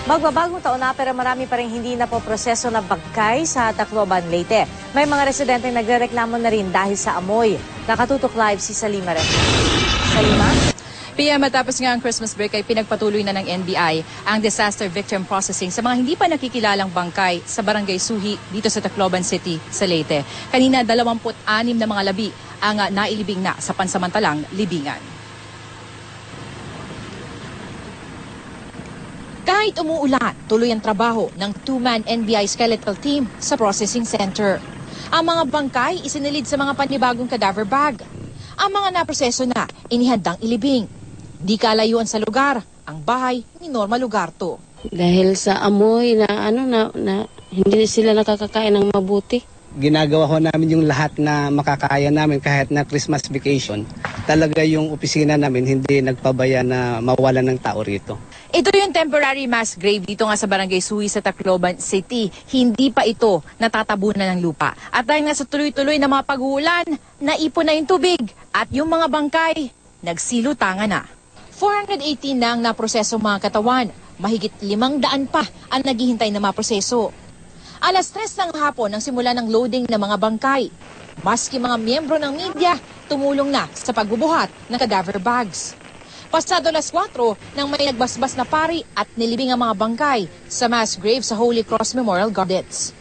Magbabagong taon na pero marami pa rin hindi na po proseso na bangkay sa Tacloban, Leyte. May mga residente nagrereklamo na rin dahil sa amoy. Nakatutok live si Salima Ren. Salima? Pia, matapos nga ang Christmas break ay pinagpatuloy na ng NBI ang disaster victim processing sa mga hindi pa nakikilalang bangkay sa Barangay Suhi dito sa Tacloban City sa Leyte. Kanina 26 na mga labi ang nailibing na sa pansamantalang libingan. Kahit umuulan, tuloy ang trabaho ng two-man NBI skeletal team sa processing center. Ang mga bangkay isinilid sa mga panibagong cadaver bag. Ang mga naproseso na inihandang ilibing. Di kalayuan sa lugar, ang bahay ni Norma Lugarto. Dahil sa amoy na hindi sila nakakakain ng mabuti. Ginagawa ho namin yung lahat na makakaya namin kahit na Christmas vacation. Talaga yung opisina namin hindi nagpabaya na mawalan ng tao rito. Ito yung temporary mass grave dito nga sa Barangay Suhi sa Tacloban City. Hindi pa ito natatabunan ng lupa. At dahil nga sa tuloy-tuloy na mga pag-uulan, naipon na yung tubig at yung mga bangkay nagsilutangan na. 418 na ang naproseso mga katawan. Mahigit 500 pa ang naghihintay na maproseso. Alas 3 ng hapon ang simula ng loading ng mga bangkay. Maski mga miyembro ng media, tumulong na sa pagbubuhat ng cadaver bags. Pasado alas 4 nang may nagbasbas na pari at nilibing ang mga bangkay sa mass grave sa Holy Cross Memorial Gardens.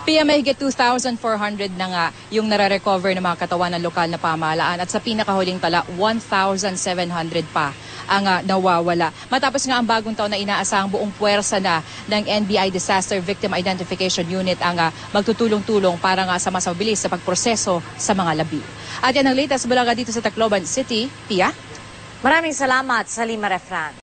Pia, mahigit 2,400 na nga yung nare-recover ng mga katawan ng lokal na pamahalaan at sa pinakahuling tala, 1,700 pa ang nawawala. Matapos nga ang bagong taon na inaasahang buong puwersa na ng NBI Disaster Victim Identification Unit ang magtutulong-tulong para nga sa mas mabilis sa pagproseso sa mga labi. At yan ang latest bulaga dito sa Tacloban City. Pia? Maraming salamat, Salima Refran.